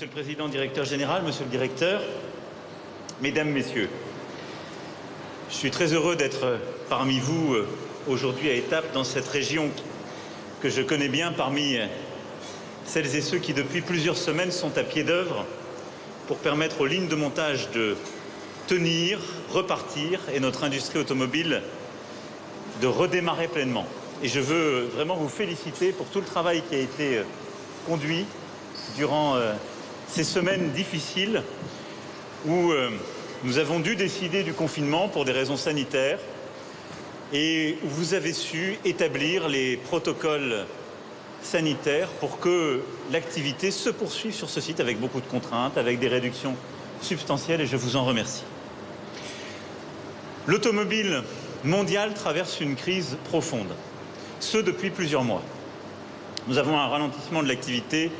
Monsieur le Président, Directeur Général, Monsieur le Directeur, Mesdames, Messieurs, je suis très heureux d'être parmi vous aujourd'hui à Étaples, dans cette région que je connais bien, parmi celles et ceux qui depuis plusieurs semaines sont à pied d'œuvre pour permettre aux lignes de montage de tenir, repartir et notre industrie automobile de redémarrer pleinement. Et je veux vraiment vous féliciter pour tout le travail qui a été conduit durant ces semaines difficiles où nous avons dû décider du confinement pour des raisons sanitaires et où vous avez su établir les protocoles sanitaires pour que l'activité se poursuive sur ce site avec beaucoup de contraintes, avec des réductions substantielles, et je vous en remercie. L'automobile mondiale traverse une crise profonde, ce depuis plusieurs mois. Nous avons un ralentissement de l'activité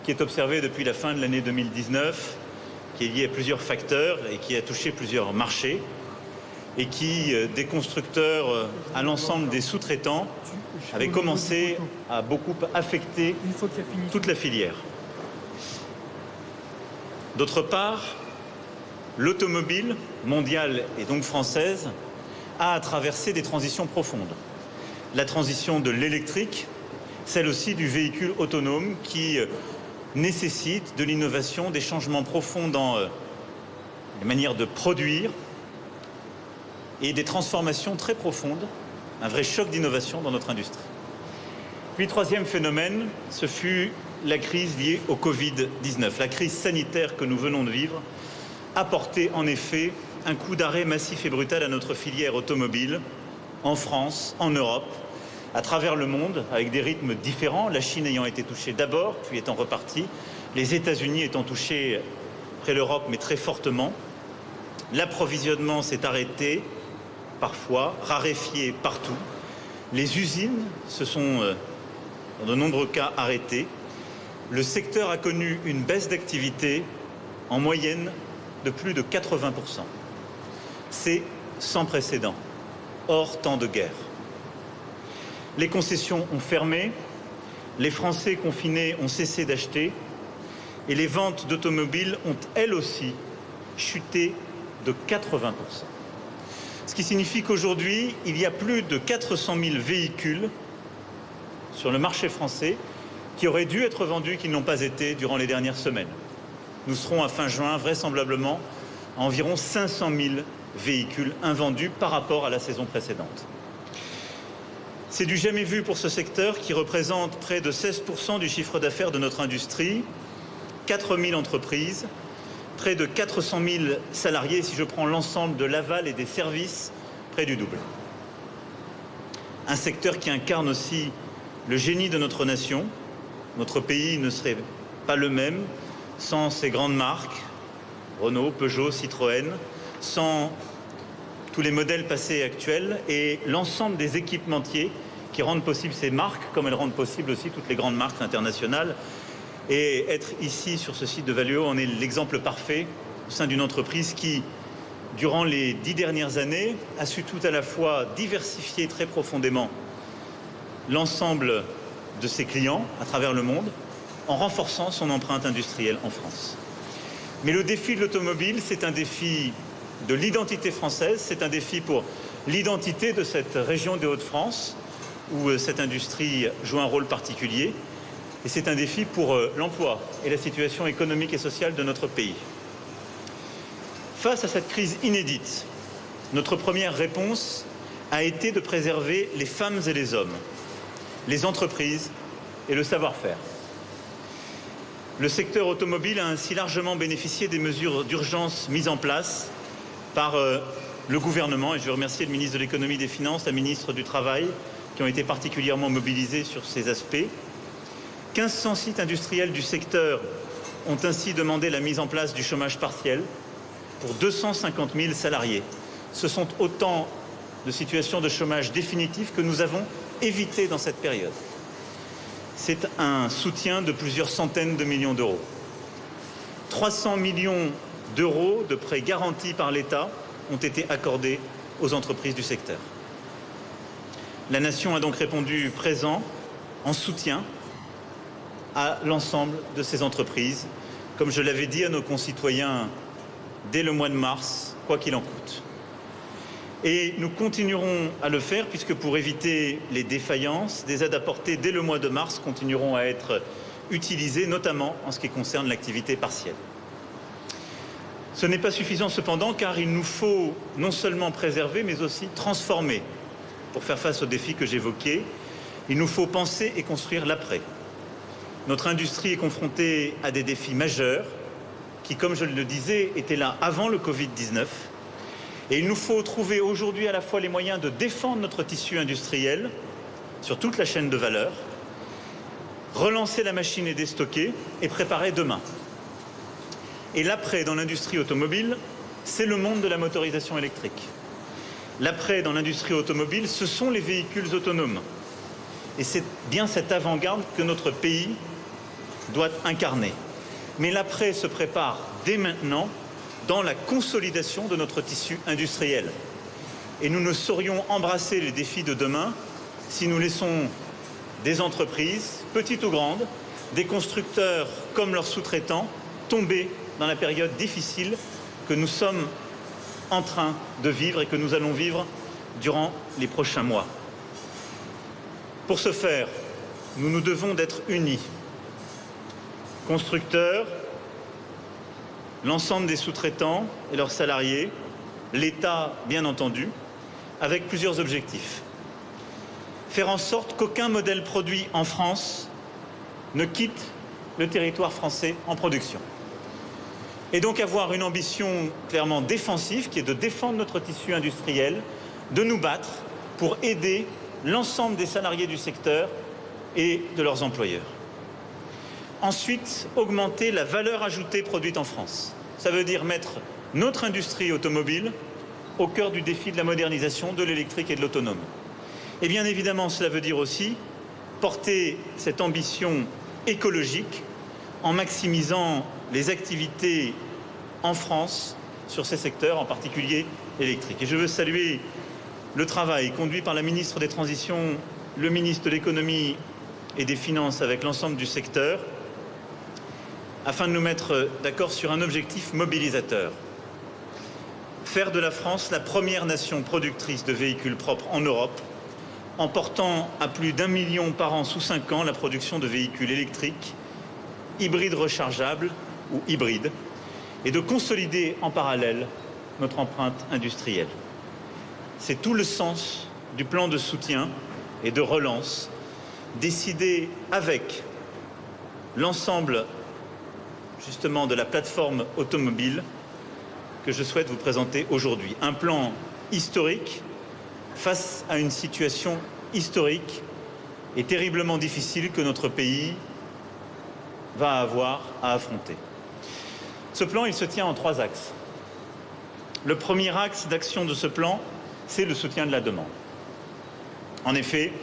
qui est observé depuis la fin de l'année 2019, qui est lié à plusieurs facteurs et qui a touché plusieurs marchés et qui, des constructeurs à l'ensemble des sous-traitants, avait commencé à beaucoup affecter toute la filière. D'autre part, l'automobile mondiale et donc française a traversé des transitions profondes. La transition de l'électrique, celle aussi du véhicule autonome qui nécessite de l'innovation, des changements profonds dans les manières de produire et des transformations très profondes, un vrai choc d'innovation dans notre industrie. Puis, troisième phénomène, ce fut la crise liée au Covid-19. La crise sanitaire que nous venons de vivre a porté en effet un coup d'arrêt massif et brutal à notre filière automobile, en France, en Europe, à travers le monde, avec des rythmes différents, la Chine ayant été touchée d'abord, puis étant repartie, les États-Unis étant touchés après l'Europe, mais très fortement. L'approvisionnement s'est arrêté, parfois, raréfié partout. Les usines se sont, dans de nombreux cas, arrêtées. Le secteur a connu une baisse d'activité en moyenne de plus de 80%. C'est sans précédent, hors temps de guerre. Les concessions ont fermé, les Français confinés ont cessé d'acheter et les ventes d'automobiles ont, elles aussi, chuté de 80%. Ce qui signifie qu'aujourd'hui, il y a plus de 400 000 véhicules sur le marché français qui auraient dû être vendus, qui ne l'ont pas été durant les dernières semaines. Nous serons à fin juin, vraisemblablement, à environ 500 000 véhicules invendus par rapport à la saison précédente. C'est du jamais vu pour ce secteur qui représente près de 16% du chiffre d'affaires de notre industrie, 4 000 entreprises, près de 400 000 salariés, si je prends l'ensemble de l'aval et des services, près du double. Un secteur qui incarne aussi le génie de notre nation. Notre pays ne serait pas le même sans ces grandes marques, Renault, Peugeot, Citroën, sans tous les modèles passés et actuels et l'ensemble des équipementiers qui rendent possible ces marques, comme elles rendent possible aussi toutes les grandes marques internationales. Et être ici, sur ce site de Valeo, en est l'exemple parfait au sein d'une entreprise qui, durant les 10 dernières années, a su tout à la fois diversifier très profondément l'ensemble de ses clients à travers le monde, en renforçant son empreinte industrielle en France. Mais le défi de l'automobile, c'est un défi de l'identité française, c'est un défi pour l'identité de cette région des Hauts-de-France, où cette industrie joue un rôle particulier, et c'est un défi pour l'emploi et la situation économique et sociale de notre pays. Face à cette crise inédite, notre première réponse a été de préserver les femmes et les hommes, les entreprises et le savoir-faire. Le secteur automobile a ainsi largement bénéficié des mesures d'urgence mises en place par le gouvernement, et je veux remercier le ministre de l'économie et des finances, la ministre du Travail, qui ont été particulièrement mobilisés sur ces aspects. 1500 sites industriels du secteur ont ainsi demandé la mise en place du chômage partiel pour 250 000 salariés. Ce sont autant de situations de chômage définitif que nous avons évitées dans cette période. C'est un soutien de plusieurs centaines de millions d'euros. 300 millions d'euros de prêts garantis par l'État ont été accordés aux entreprises du secteur. La nation a donc répondu présent en soutien à l'ensemble de ces entreprises comme je l'avais dit à nos concitoyens dès le mois de mars, quoi qu'il en coûte. Et nous continuerons à le faire puisque pour éviter les défaillances, des aides apportées dès le mois de mars continueront à être utilisées, notamment en ce qui concerne l'activité partielle. Ce n'est pas suffisant cependant car il nous faut non seulement préserver mais aussi transformer pour faire face aux défis que j'évoquais. Il nous faut penser et construire l'après. Notre industrie est confrontée à des défis majeurs qui, comme je le disais, étaient là avant le Covid-19. Et il nous faut trouver aujourd'hui à la fois les moyens de défendre notre tissu industriel sur toute la chaîne de valeur, relancer la machine et déstocker et préparer demain. Et l'après dans l'industrie automobile, c'est le monde de la motorisation électrique. L'après dans l'industrie automobile, ce sont les véhicules autonomes. Et c'est bien cette avant-garde que notre pays doit incarner. Mais l'après se prépare dès maintenant dans la consolidation de notre tissu industriel. Et nous ne saurions embrasser les défis de demain si nous laissons des entreprises, petites ou grandes, des constructeurs comme leurs sous-traitants, tomber dans la période difficile que nous sommes en train de vivre et que nous allons vivre durant les prochains mois. Pour ce faire, nous nous devons d'être unis. Constructeurs, l'ensemble des sous-traitants et leurs salariés, l'État bien entendu, avec plusieurs objectifs. Faire en sorte qu'aucun modèle produit en France ne quitte le territoire français en production. Et donc avoir une ambition clairement défensive qui est de défendre notre tissu industriel, de nous battre pour aider l'ensemble des salariés du secteur et de leurs employeurs. Ensuite, augmenter la valeur ajoutée produite en France. Ça veut dire mettre notre industrie automobile au cœur du défi de la modernisation de l'électrique et de l'autonome. Et bien évidemment, cela veut dire aussi porter cette ambition écologique en maximisant les activités en France sur ces secteurs, en particulier électriques. Et je veux saluer le travail conduit par la ministre des Transitions, le ministre de l'Économie et des Finances avec l'ensemble du secteur, afin de nous mettre d'accord sur un objectif mobilisateur. Faire de la France la première nation productrice de véhicules propres en Europe, en portant à plus d'1 million par an sous 5 ans la production de véhicules électriques, hybrides rechargeables ou hybrides, et de consolider en parallèle notre empreinte industrielle. C'est tout le sens du plan de soutien et de relance décidé avec l'ensemble justement de la plateforme automobile que je souhaite vous présenter aujourd'hui. Un plan historique face à une situation historique et terriblement difficile que notre pays va avoir à affronter. Ce plan, il se tient en 3 axes. Le premier axe d'action de ce plan, c'est le soutien de la demande. En effet,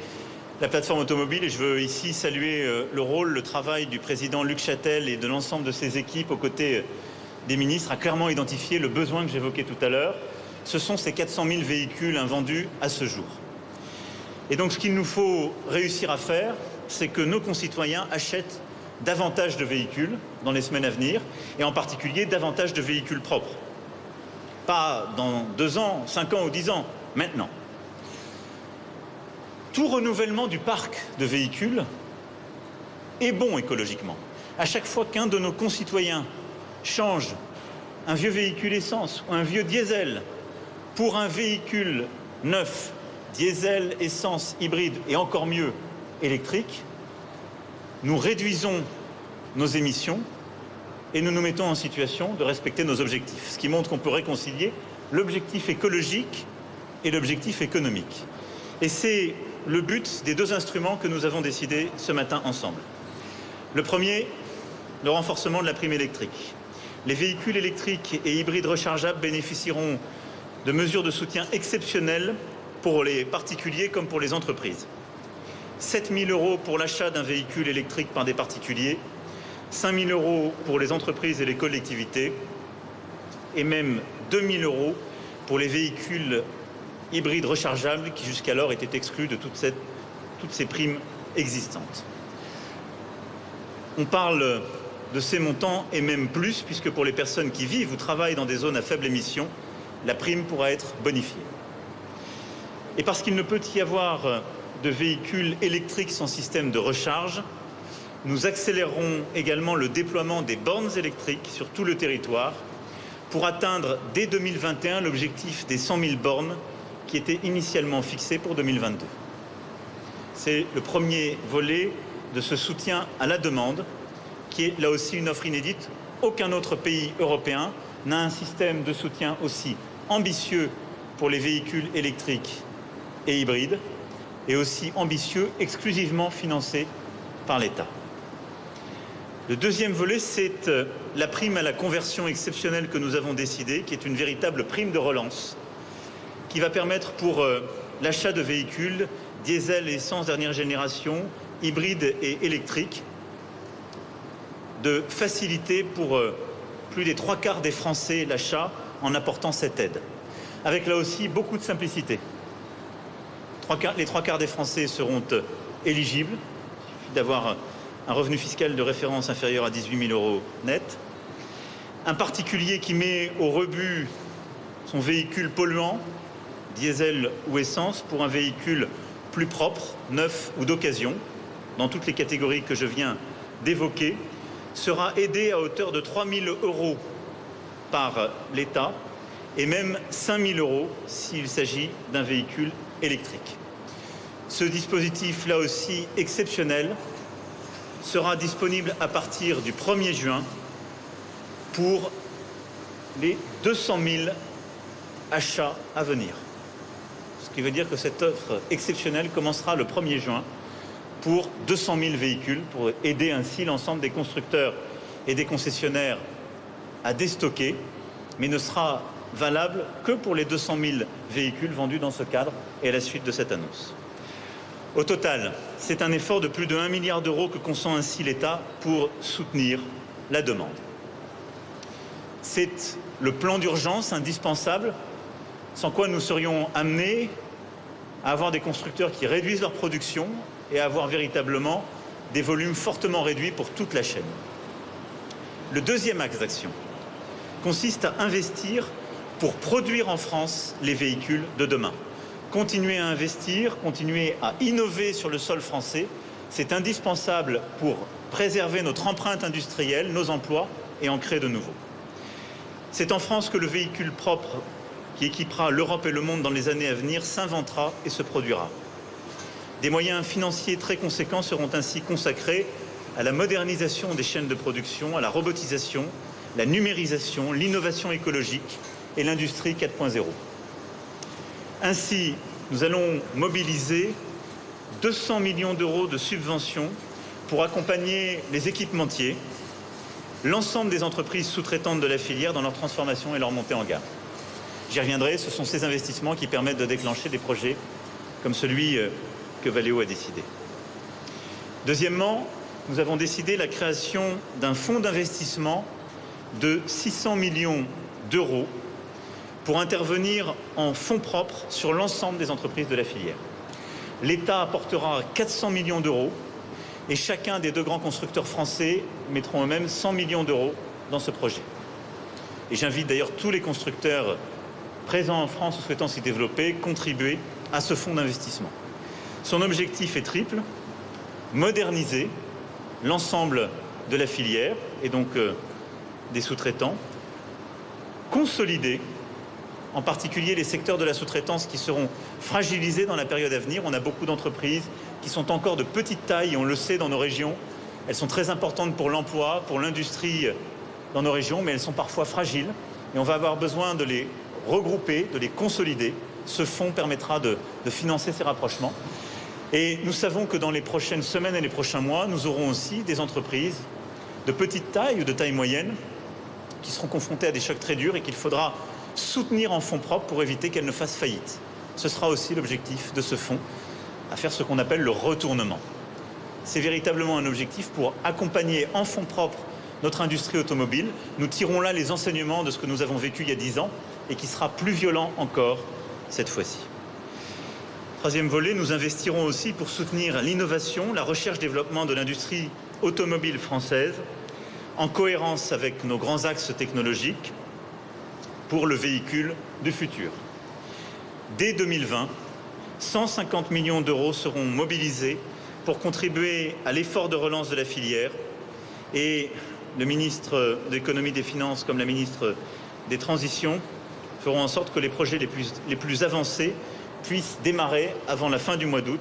la plateforme automobile, et je veux ici saluer le rôle, le travail du président Luc Châtel et de l'ensemble de ses équipes aux côtés des ministres, a clairement identifié le besoin que j'évoquais tout à l'heure. Ce sont ces 400 000 véhicules invendus à ce jour. Et donc ce qu'il nous faut réussir à faire, c'est que nos concitoyens achètent davantage de véhicules dans les semaines à venir, et en particulier davantage de véhicules propres. Pas dans 2 ans, 5 ans ou 10 ans, maintenant. Tout renouvellement du parc de véhicules est bon écologiquement. À chaque fois qu'un de nos concitoyens change un vieux véhicule essence ou un vieux diesel pour un véhicule neuf, diesel, essence, hybride et encore mieux électrique, nous réduisons nos émissions et nous nous mettons en situation de respecter nos objectifs. Ce qui montre qu'on peut réconcilier l'objectif écologique et l'objectif économique. Et c'est le but des 2 instruments que nous avons décidés ce matin ensemble. Le premier, le renforcement de la prime électrique. Les véhicules électriques et hybrides rechargeables bénéficieront de mesures de soutien exceptionnelles pour les particuliers comme pour les entreprises. 7 000 € pour l'achat d'un véhicule électrique par des particuliers, 5 000 € pour les entreprises et les collectivités, et même 2 000 € pour les véhicules hybrides rechargeables qui jusqu'alors étaient exclus de toutes ces primes existantes. On parle de ces montants et même plus, puisque pour les personnes qui vivent ou travaillent dans des zones à faible émission, la prime pourra être bonifiée. Et parce qu'il ne peut y avoir de véhicules électriques sans système de recharge, nous accélérerons également le déploiement des bornes électriques sur tout le territoire pour atteindre dès 2021 l'objectif des 100 000 bornes qui était initialement fixé pour 2022. C'est le premier volet de ce soutien à la demande, qui est là aussi une offre inédite. Aucun autre pays européen n'a un système de soutien aussi ambitieux pour les véhicules électriques et hybrides, et aussi ambitieux, exclusivement financé par l'État. Le deuxième volet, c'est la prime à la conversion exceptionnelle que nous avons décidée, qui est une véritable prime de relance, qui va permettre pour l'achat de véhicules diesel et essence dernière génération, hybrides et électriques, de faciliter pour plus des 3/4 des Français l'achat en apportant cette aide, avec là aussi beaucoup de simplicité. Les 3/4 des Français seront éligibles. Il suffit d'avoir un revenu fiscal de référence inférieur à 18 000 € net. Un particulier qui met au rebut son véhicule polluant, diesel ou essence, pour un véhicule plus propre, neuf ou d'occasion, dans toutes les catégories que je viens d'évoquer, sera aidé à hauteur de 3 000 € par l'État et même 5 000 € s'il s'agit d'un véhicule électrique. Ce dispositif, là aussi exceptionnel, sera disponible à partir du 1er juin pour les 200 000 achats à venir. Ce qui veut dire que cette offre exceptionnelle commencera le 1er juin pour 200 000 véhicules, pour aider ainsi l'ensemble des constructeurs et des concessionnaires à déstocker, mais ne sera valable que pour les 200 000 véhicules vendus dans ce cadre et à la suite de cette annonce. Au total, c'est un effort de plus de 1 milliard d'euros que consent ainsi l'État pour soutenir la demande. C'est le plan d'urgence indispensable, sans quoi nous serions amenés à avoir des constructeurs qui réduisent leur production et à avoir véritablement des volumes fortement réduits pour toute la chaîne. Le deuxième axe d'action consiste à investir pour produire en France les véhicules de demain. Continuer à investir, continuer à innover sur le sol français, c'est indispensable pour préserver notre empreinte industrielle, nos emplois et en créer de nouveaux. C'est en France que le véhicule propre qui équipera l'Europe et le monde dans les années à venir s'inventera et se produira. Des moyens financiers très conséquents seront ainsi consacrés à la modernisation des chaînes de production, à la robotisation, la numérisation, l'innovation écologique et l'industrie 4.0. Ainsi, nous allons mobiliser 200 millions d'euros de subventions pour accompagner les équipementiers, l'ensemble des entreprises sous-traitantes de la filière dans leur transformation et leur montée en gamme. J'y reviendrai, ce sont ces investissements qui permettent de déclencher des projets comme celui que Valeo a décidé. Deuxièmement, nous avons décidé la création d'un fonds d'investissement de 600 millions d'euros pour intervenir en fonds propres sur l'ensemble des entreprises de la filière. L'État apportera 400 millions d'euros et chacun des deux grands constructeurs français mettront eux-mêmes 100 millions d'euros dans ce projet. Et j'invite d'ailleurs tous les constructeurs présents en France ou souhaitant s'y développer, contribuer à ce fonds d'investissement. Son objectif est triple: moderniser l'ensemble de la filière et donc des sous-traitants, consolider en particulier les secteurs de la sous-traitance qui seront fragilisés dans la période à venir. On a beaucoup d'entreprises qui sont encore de petite taille, et on le sait dans nos régions. Elles sont très importantes pour l'emploi, pour l'industrie dans nos régions, mais elles sont parfois fragiles. Et on va avoir besoin de les regrouper, de les consolider. Ce fonds permettra de financer ces rapprochements. Et nous savons que dans les prochaines semaines et les prochains mois, nous aurons aussi des entreprises de petite taille ou de taille moyenne qui seront confrontées à des chocs très durs et qu'il faudra soutenir en fonds propres pour éviter qu'elles ne fassent faillite. Ce sera aussi l'objectif de ce fonds, à faire ce qu'on appelle le retournement. C'est véritablement un objectif pour accompagner en fonds propres notre industrie automobile. Nous tirons là les enseignements de ce que nous avons vécu il y a 10 ans et qui sera plus violent encore cette fois-ci. Troisième volet, nous investirons aussi pour soutenir l'innovation, la recherche-développement de l'industrie automobile française en cohérence avec nos grands axes technologiques pour le véhicule du futur. Dès 2020, 150 millions d'euros seront mobilisés pour contribuer à l'effort de relance de la filière, et le ministre de l'économie et des finances comme la ministre des transitions feront en sorte que les projets les plus avancés puissent démarrer avant la fin du mois d'août,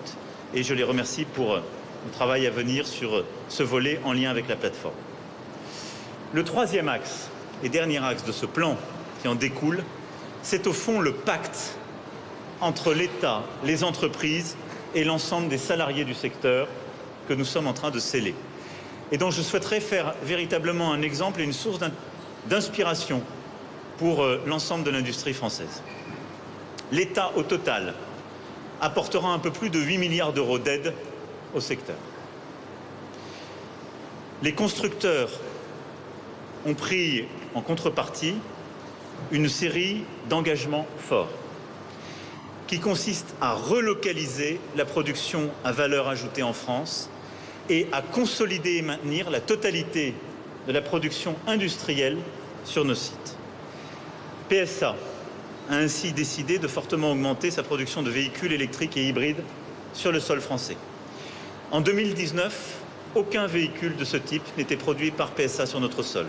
et je les remercie pour le travail à venir sur ce volet en lien avec la plateforme. Le troisième axe et dernier axe de ce plan qui en découle, c'est au fond le pacte entre l'État, les entreprises et l'ensemble des salariés du secteur que nous sommes en train de sceller, et dont je souhaiterais faire véritablement un exemple et une source d'inspiration pour l'ensemble de l'industrie française. L'État, au total, apportera un peu plus de 8 milliards d'euros d'aide au secteur. Les constructeurs ont pris en contrepartie une série d'engagements forts qui consistent à relocaliser la production à valeur ajoutée en France et à consolider et maintenir la totalité de la production industrielle sur nos sites. PSA a ainsi décidé de fortement augmenter sa production de véhicules électriques et hybrides sur le sol français. En 2019, aucun véhicule de ce type n'était produit par PSA sur notre sol.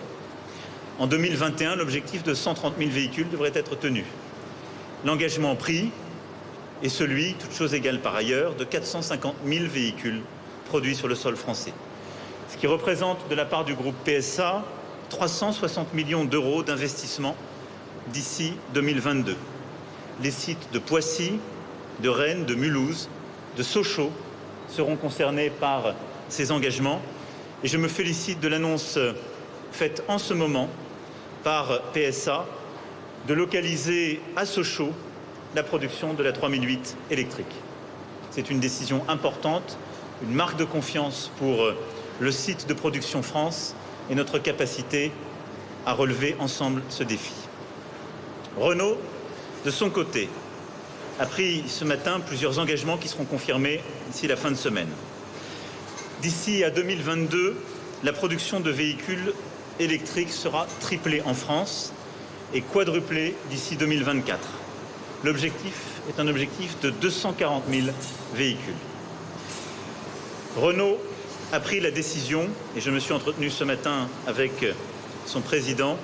En 2021, l'objectif de 130 000 véhicules devrait être tenu. L'engagement pris est celui, toutes choses égales par ailleurs, de 450 000 véhicules produits sur le sol français. Ce qui représente de la part du groupe PSA 360 millions d'euros d'investissement d'ici 2022. Les sites de Poissy, de Rennes, de Mulhouse, de Sochaux seront concernés par ces engagements, et je me félicite de l'annonce faite en ce moment par PSA de localiser à Sochaux la production de la 3008 électrique. C'est une décision importante, une marque de confiance pour le site de production France et notre capacité à relever ensemble ce défi. Renault, de son côté, a pris ce matin plusieurs engagements qui seront confirmés d'ici la fin de semaine. D'ici à 2022, la production de véhicules électriques sera triplée en France et quadruplée d'ici 2024. L'objectif est un objectif de 240 000 véhicules. Renault a pris la décision, et je me suis entretenu ce matin avec son président,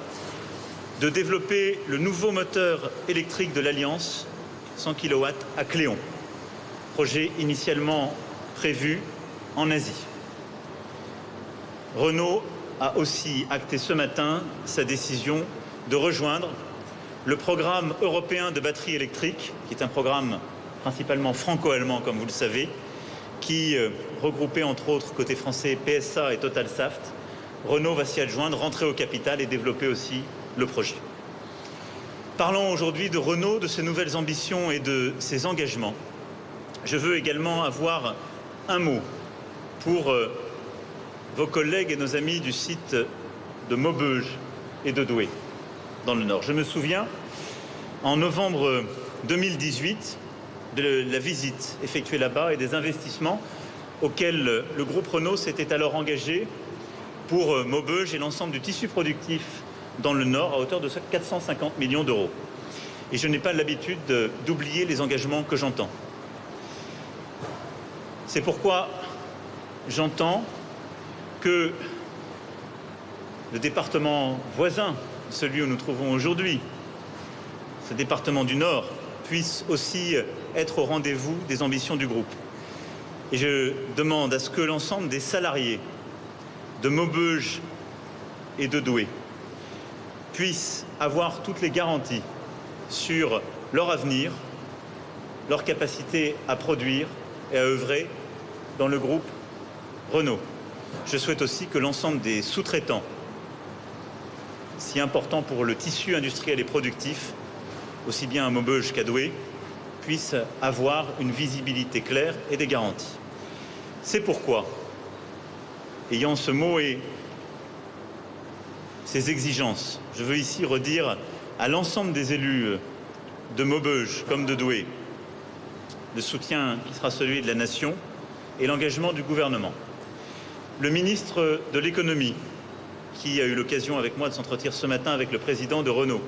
de développer le nouveau moteur électrique de l'Alliance, 100 kW, à Cléon, projet initialement prévu en Asie. Renault a aussi acté ce matin sa décision de rejoindre le programme européen de batteries électriques, qui est un programme principalement franco-allemand, comme vous le savez, qui regroupait entre autres côté français PSA et Total Saft. Renault va s'y adjoindre, rentrer au capital et développer aussi le projet. Parlons aujourd'hui de Renault, de ses nouvelles ambitions et de ses engagements. Je veux également avoir un mot pour vos collègues et nos amis du site de Maubeuge et de Douai, dans le Nord. Je me souviens, en novembre 2018, de la visite effectuée là-bas et des investissements auxquels le groupe Renault s'était alors engagé pour Maubeuge et l'ensemble du tissu productif dans le Nord à hauteur de 450 millions d'euros. Et je n'ai pas l'habitude d'oublier les engagements que j'entends. C'est pourquoi j'entends que le département voisin, celui où nous trouvons aujourd'hui, ce département du Nord, puisse aussi être au rendez-vous des ambitions du groupe. Et je demande à ce que l'ensemble des salariés de Maubeuge et de Douai puissent avoir toutes les garanties sur leur avenir, leur capacité à produire et à œuvrer dans le groupe Renault. Je souhaite aussi que l'ensemble des sous-traitants, si importants pour le tissu industriel et productif, aussi bien à Maubeuge qu'à Douai, puissent avoir une visibilité claire et des garanties. C'est pourquoi, ayant ce mot et ces exigences, je veux ici redire à l'ensemble des élus de Maubeuge comme de Douai le soutien qui sera celui de la nation et l'engagement du gouvernement. Le ministre de l'économie, qui a eu l'occasion avec moi de s'entretenir ce matin avec le président de Renault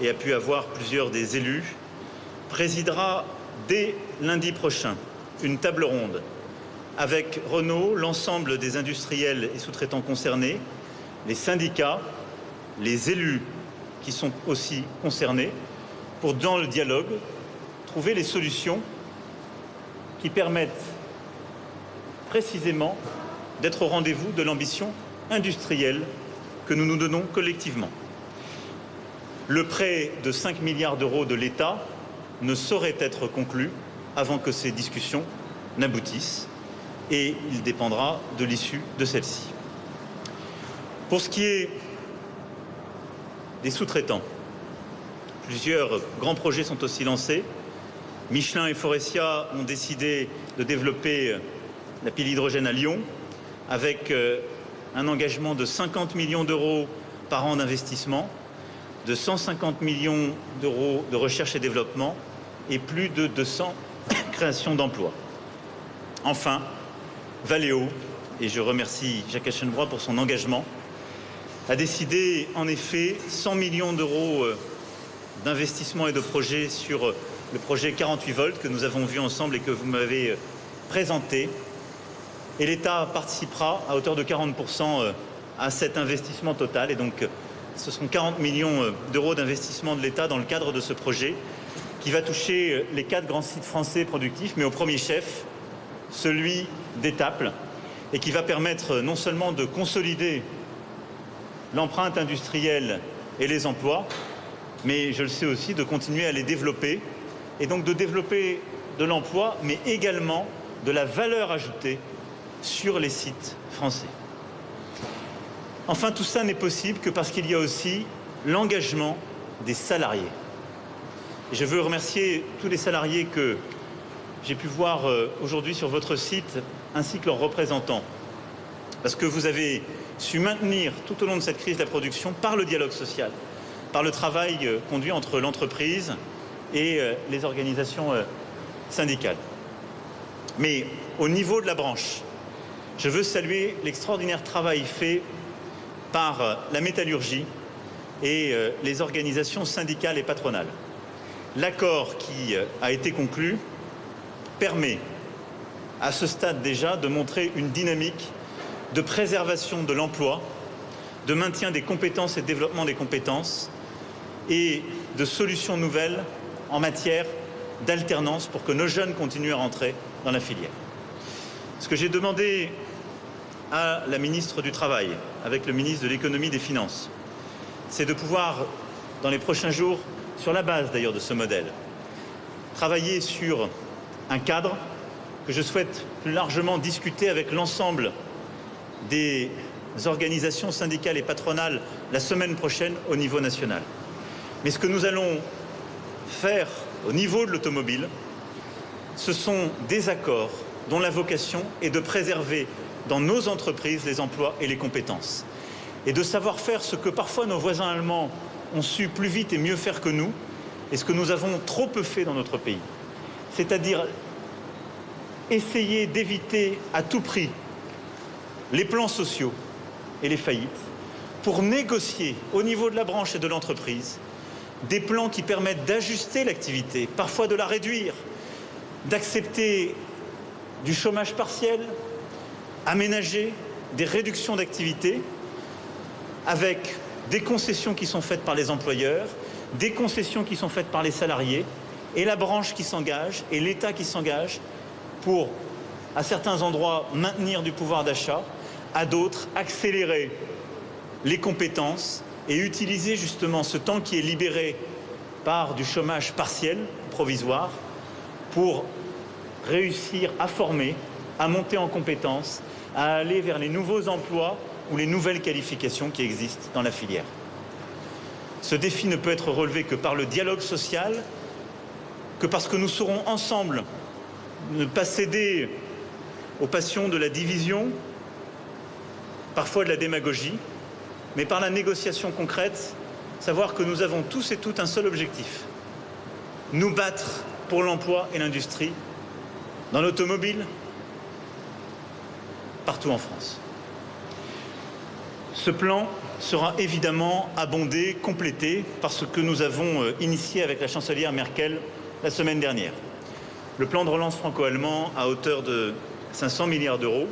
et a pu avoir plusieurs des élus, présidera dès lundi prochain une table ronde avec Renault, l'ensemble des industriels et sous-traitants concernés, les syndicats, les élus qui sont aussi concernés, pour, dans le dialogue, trouver les solutions qui permettent précisément d'être au rendez-vous de l'ambition industrielle que nous nous donnons collectivement. Le prêt de 5 milliards d'euros de l'État ne saurait être conclu avant que ces discussions n'aboutissent et il dépendra de l'issue de celle-ci. Pour ce qui est des sous-traitants, plusieurs grands projets sont aussi lancés. Michelin et Faurecia ont décidé de développer la pile hydrogène à Lyon avec un engagement de 50 millions d'euros par an d'investissement, de 150 millions d'euros de recherche et développement et plus de 200 créations d'emplois. Enfin, Valeo, et je remercie Jacques Aschenbroich pour son engagement, a décidé en effet 100 millions d'euros d'investissement et de projets sur le projet 48 volts que nous avons vu ensemble et que vous m'avez présenté. Et l'État participera à hauteur de 40% à cet investissement total. Et donc, ce seront 40 millions d'euros d'investissement de l'État dans le cadre de ce projet qui va toucher les 4 grands sites français productifs, mais au premier chef, celui d'Étaples, et qui va permettre non seulement de consolider l'empreinte industrielle et les emplois, mais je le sais aussi, de continuer à les développer, et donc de développer de l'emploi, mais également de la valeur ajoutée sur les sites français. Enfin, tout ça n'est possible que parce qu'il y a aussi l'engagement des salariés. Et je veux remercier tous les salariés que j'ai pu voir aujourd'hui sur votre site, ainsi que leurs représentants, parce que vous avez su maintenir tout au long de cette crise de la production par le dialogue social, par le travail conduit entre l'entreprise et les organisations syndicales. Mais au niveau de la branche, je veux saluer l'extraordinaire travail fait par la métallurgie et les organisations syndicales et patronales. L'accord qui a été conclu permet à ce stade déjà de montrer une dynamique de préservation de l'emploi, de maintien des compétences et de développement des compétences et de solutions nouvelles en matière d'alternance pour que nos jeunes continuent à rentrer dans la filière. Ce que j'ai demandé à la ministre du Travail, avec le ministre de l'Économie et des Finances, c'est de pouvoir, dans les prochains jours, sur la base d'ailleurs de ce modèle, travailler sur un cadre que je souhaite plus largement discuter avec l'ensemble des organisations syndicales et patronales la semaine prochaine au niveau national. Mais ce que nous allons faire au niveau de l'automobile, ce sont des accords dont la vocation est de préserver dans nos entreprises les emplois et les compétences. Et de savoir faire ce que parfois nos voisins allemands ont su plus vite et mieux faire que nous, et ce que nous avons trop peu fait dans notre pays. C'est-à-dire essayer d'éviter à tout prix les plans sociaux et les faillites pour négocier au niveau de la branche et de l'entreprise des plans qui permettent d'ajuster l'activité, parfois de la réduire, d'accepter du chômage partiel, aménager des réductions d'activité avec des concessions qui sont faites par les employeurs, des concessions qui sont faites par les salariés et la branche qui s'engage et l'État qui s'engage pour, à certains endroits, maintenir du pouvoir d'achat, à d'autres, accélérer les compétences et utiliser justement ce temps qui est libéré par du chômage partiel, provisoire, pour réussir à former, à monter en compétences, à aller vers les nouveaux emplois ou les nouvelles qualifications qui existent dans la filière. Ce défi ne peut être relevé que par le dialogue social, que parce que nous saurons ensemble ne pas céder aux passions de la division, parfois de la démagogie, mais par la négociation concrète, savoir que nous avons tous et toutes un seul objectif, nous battre pour l'emploi et l'industrie, dans l'automobile, partout en France. Ce plan sera évidemment abondé, complété par ce que nous avons initié avec la chancelière Merkel la semaine dernière. Le plan de relance franco-allemand à hauteur de 500 milliards d'euros,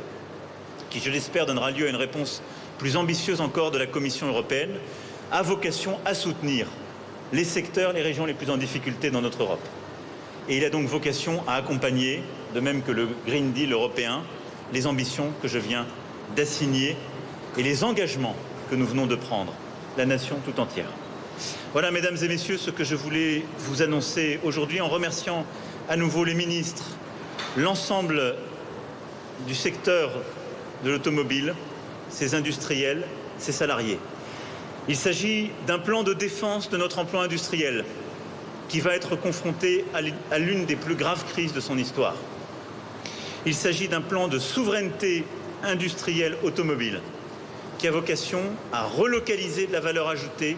qui, je l'espère, donnera lieu à une réponse plus ambitieuse encore de la Commission européenne, a vocation à soutenir les secteurs, les régions les plus en difficulté dans notre Europe. Et il a donc vocation à accompagner, de même que le Green Deal européen, les ambitions que je viens d'assigner et les engagements que nous venons de prendre, la nation tout entière. Voilà, mesdames et messieurs, ce que je voulais vous annoncer aujourd'hui en remerciant à nouveau les ministres, l'ensemble du secteur de l'automobile, ses industriels, ses salariés. Il s'agit d'un plan de défense de notre emploi industriel qui va être confronté à l'une des plus graves crises de son histoire. Il s'agit d'un plan de souveraineté industrielle automobile qui a vocation à relocaliser de la valeur ajoutée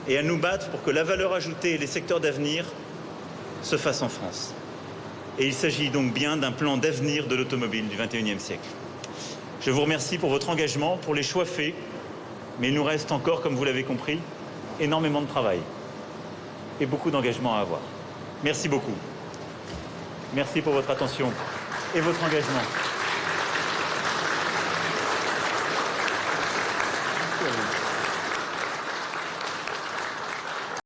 et à nous battre pour que la valeur ajoutée et les secteurs d'avenir se fassent en France. Et il s'agit donc bien d'un plan d'avenir de l'automobile du XXIe siècle. Je vous remercie pour votre engagement, pour les choix faits, mais il nous reste encore, comme vous l'avez compris, énormément de travail et beaucoup d'engagement à avoir. Merci beaucoup. Merci pour votre attention et votre engagement. Merci à vous.